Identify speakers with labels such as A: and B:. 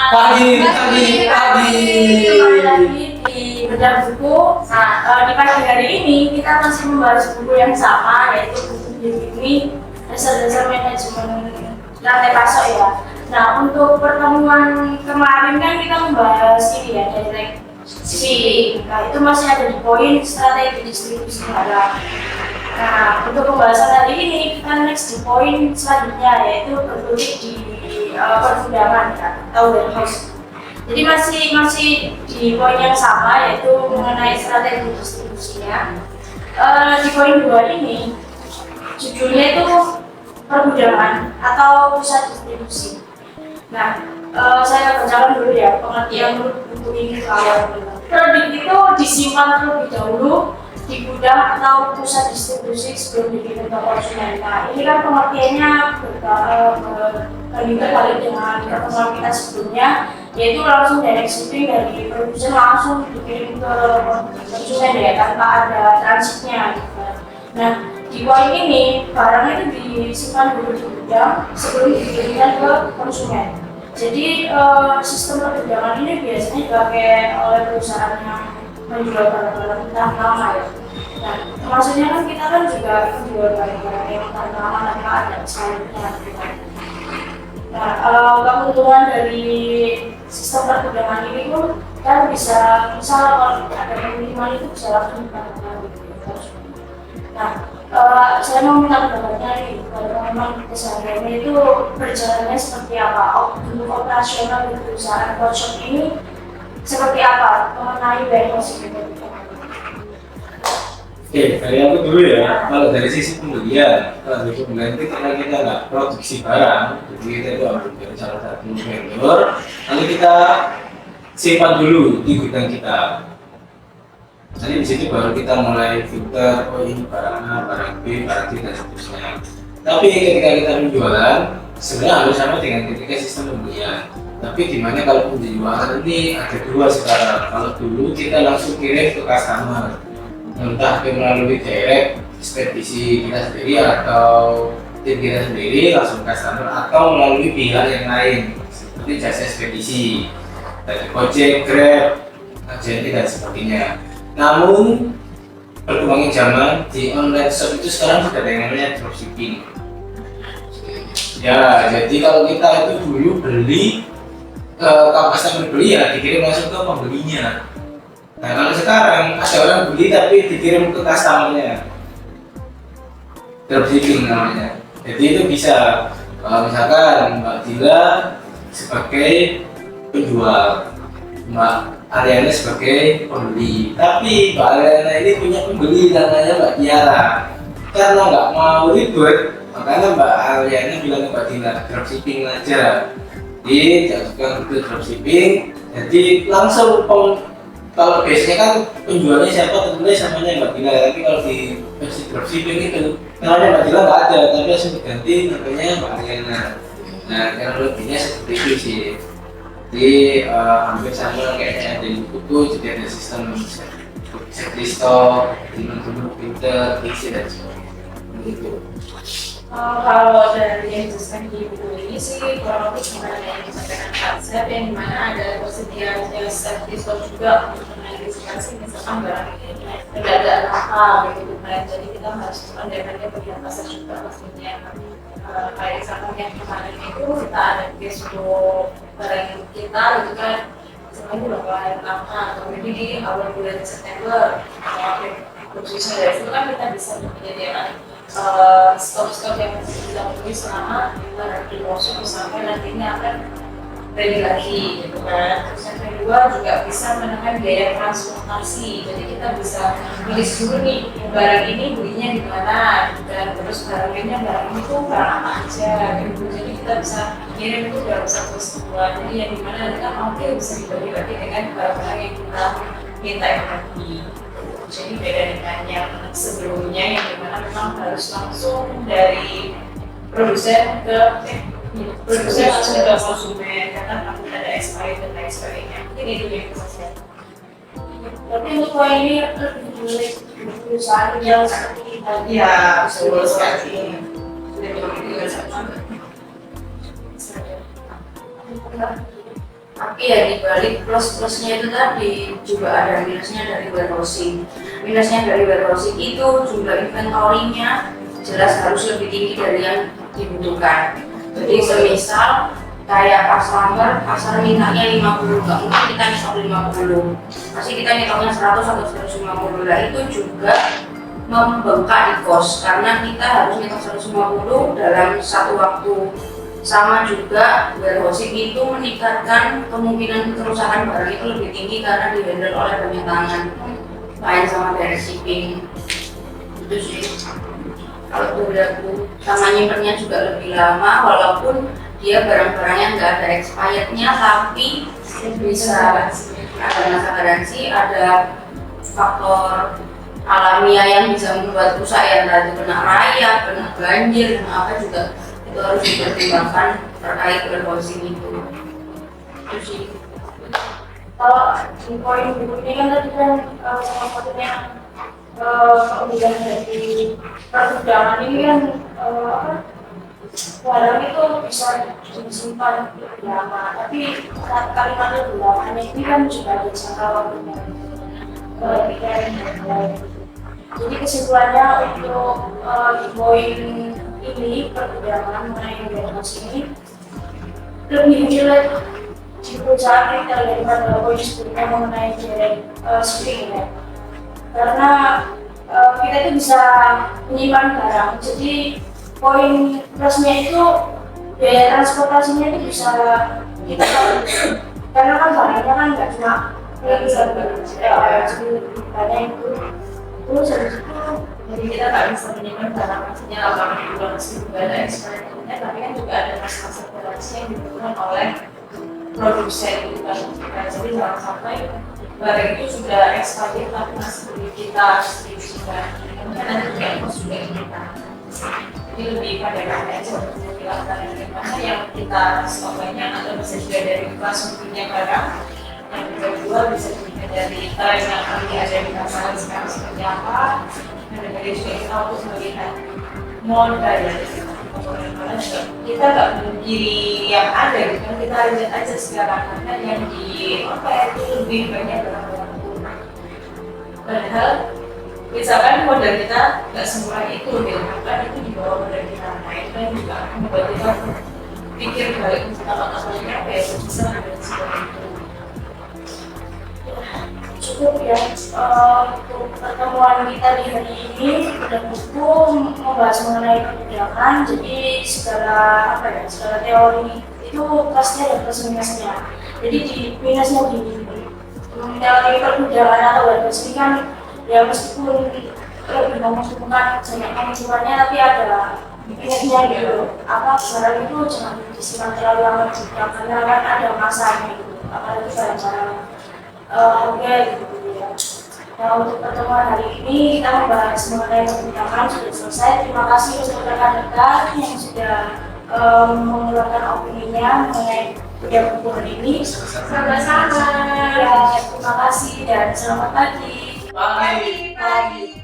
A: Pagi.
B: Kembali lagi di Bedah Buku. Nah, di pagi hari ini kita masih membahas buku yang sama, yaitu buku ini dasar-dasar manajemen rantai pasok ya. Nah, untuk pertemuan kemarin kan kita membahas ini ya, direct shipping. Nah, itu masih ada di poin strategi distribusi barang. Nah, untuk pembahasan hari ini kita next di poin selanjutnya, yaitu berkutik di pergudangan atau warehouse. Jadi masih di poin yang sama, yaitu mengenai strategi distribusinya. Di poin 2 ini judulnya itu pergudangan atau pusat distribusi. Nah, saya bacakan dulu ya pengertian buku ini ke awal. Produk itu disimpan terlebih dahulu di gudang atau pusat distribusi sebelum dikirim ke konsumen. Nah, ini kan pengertiannya berbanding terbalik dengan pertemuan kita sebelumnya, yaitu langsung direct shipping dari produsen langsung dikirim ke konsumen ya, tanpa ada transitnya gitu. Nah, di poin ini barangnya itu disimpan dulu di gudang sebelum dikirimkan ke konsumen. Jadi sistem perdagangan ini biasanya dipakai oleh perusahaan yang menjual barang-barang tahan lama ya. Nah, maksudnya kan kita kan juga menjual barang-barang yang tahan lama tanpa ada salurnya. Nah, keuntungan dari sistem perdagangan ini pun kan bisa, misal kalau ada pengiriman itu bisa langsung dipakai gitu. Nah, saya mau minta pendapatnya nih, kalau memang kesehariannya itu berjalannya seperti apa, bentuk operasional di perusahaan workshop ini seperti apa mengenai warehouse ini?
A: Oke, dari aku dulu ya. Kalau dari sisi pembelian, kalau dari pembelian itu karena kita nggak produksi barang, jadi kita itu ambil dari salah satu vendor, lalu kita simpan dulu di gudang kita. Nanti di situ baru kita mulai filter, oh ini barang A, barang B, barang C dan seterusnya. Tapi ketika kita penjualan, sebenarnya harus sama dengan ketika sistem pembelian. Tapi dimana kalau penjualan ini ada dua sekarang. Kalau dulu kita langsung kirim ke customer, entah melalui direct ekspedisi kita sendiri atau tim kita sendiri langsung ke customer, atau melalui pihak yang lain seperti jasa ekspedisi, dari Gojek, Grab, agensi dan sebagainya. Namun berkembangnya zaman di online shop itu sekarang sudah ada yang namanya dropshipping. Ya, jadi kalau kita itu dulu beli customer beli ya dikirim langsung ke pembelinya. Nah, kalau sekarang ada orang beli tapi dikirim ke customernya, dropshipping namanya. Jadi itu bisa, misalkan Mbak Dila sebagai penjual, Mbak Ariana sebagai pembeli, tapi Mbak Ariana ini punya pembeli namanya Mbak Tiara. Karena nggak mau ribet, makanya Mbak Ariana bilang ke Mbak Dila dropshipping aja. Dijadikan itu dropshipping, jadi langsung kalau biasanya kan penjualnya siapa tertulis namanya Mbak Dila, tapi kalau di versi dropshipping itu namanya Mbak Dila nggak ada, tapi langsung diganti namanya Mbak Ariana. Nah, kurang lebihnya seperti itu sih. Jadi hampir sama kayaknya di buku, jadi ada sistem checklist, dulu printer, isi dan sebagainya. Begitu.
B: Kalau dari yang dijelaskan di buku ini sih kurang lebih sebenarnya yang disampaikan konsep yang dimana ada tersedia safety store juga untuk mengantisipasi misalkan barang ini tidak ada apa gitu kan, jadi kita harus mendepannya bagian pasar juga pastinya. Kayak misalkan yang kemarin itu kita ada dashboard barang kita gitu kan, sebenarnya udah mulai lama atau mungkin di awal bulan September atau khususnya dari situ kan kita bisa menyediakan stok-stok yang kita beli selama di workshop sampai nantinya akan ready lagi gitu kan. Terus yang kedua juga bisa menekan biaya transportasi, jadi kita bisa tulis dulu nih barang ini belinya di mana dan terus barangnya barang itu barang apa aja gitu. Jadi kita bisa kirim itu dalam satu kesatuan, jadi yang dimana nanti kan oke bisa dibagi-bagi dengan barang-barang yang kita minta yang tadi. Jadi beda dengan yang sebelumnya yang dimana memang harus langsung dari produsen ke produsen langsung ke konsumen karena takut ada expiry dan lain sebagainya. Ini itu yang kita lihat. Tapi untuk poin ini lebih menarik perusahaan yang seperti kita.
C: Iya, betul sekali. Sudah begitu juga sama.
B: Tapi ya di balik plus-plusnya itu tadi juga ada minusnya dari warehousing. Minusnya dari warehousing itu jumlah inventory-nya jelas harus lebih tinggi dari yang dibutuhkan. Jadi semisal kayak pasar mintanya 50, nggak mungkin kita nyetok 50, pasti kita nyetoknya 100 atau 150. Nah itu juga membengkak di kos karena kita harus nyetok 150 dalam satu waktu. Sama juga warehousing itu meningkatkan kemungkinan kerusakan barang itu lebih tinggi karena dihandle oleh banyak tangan, lain sama dari shipping. Itu sih. Kalau beraku sama nyimpennya juga lebih lama, walaupun dia barang-barangnya nggak ada expirednya, tapi bisa ada masa garansi, ada faktor alamiah yang bisa membuat rusak, ya entah itu kena rayap, kena banjir, kena apa juga itu harus dipertimbangkan terkait warehousing itu. Itu sih. Kalau di poin berikutnya kan tadi kan salah satunya kemudian dari perundangan ini kan barang itu bisa disimpan lebih lama, tapi kalimat lebih lamanya ini kan juga ada jangka waktunya. Jadi kesimpulannya untuk di poin ini perundangan mengenai warehousing ini lebih jelek di perusahaan retail daripada poin sebelumnya mengenai shipping ya. Karena kita itu bisa menyimpan barang, jadi poin plusnya itu biaya transportasinya itu bisa kita karena kan barangnya kan nggak cuma bisa banyak itu terus habis itu jadi kita nggak bisa menyimpan barang maksudnya lama juga masih juga ada eksperimennya, tapi kan juga ada masa-masa toleransi yang dibutuhkan oleh produsen gitu kan. Jadi jangan sampai barang itu sudah expired tapi masih belum kita distribusikan, mungkin nanti juga itu sudah kita. Ini lebih pada aja untuk menghilangkan mana yang kita stok banyak atau bisa juga dari konsumsinya barang yang kita jual, bisa juga dari tren yang nanti ada di pasaran sekarang seperti apa, dan dari juga kita untuk melihat modal ya kita nggak memungkiri yang ada gitu kan, kita lihat aja sekarang karena yang di apa itu lebih banyak barang-barang kurang, padahal misalkan modal kita nggak semurah itu gitu kan, itu di bawah modal kita. Nah itu yang juga akan membuat kita pikir balik untuk apa-apanya apa ya bisa ada seperti itu. Cukup ya untuk pertemuan kita di hari ini udah buku membahas mengenai perbudakan. Jadi segala apa ya, segala teori itu plusnya dan plus minusnya. Jadi di minusnya di teori perbudakan atau warehousing kan ya meskipun lebih menguntungkan banyak keuntungannya, tapi ada minusnya gitu. Apa barang itu jangan disimpan terlalu lama juga karena kan ada masanya gitu. Apalagi barang-barang oke gitu ya. Nah untuk pertemuan hari ini kita membahas mengenai perbudakan sudah selesai. Terima kasih untuk rekan-rekan yang sudah mengeluarkan opininya mengenai buku hari ini. Sama-sama. Ya, terima kasih dan selamat pagi.
C: Pagi.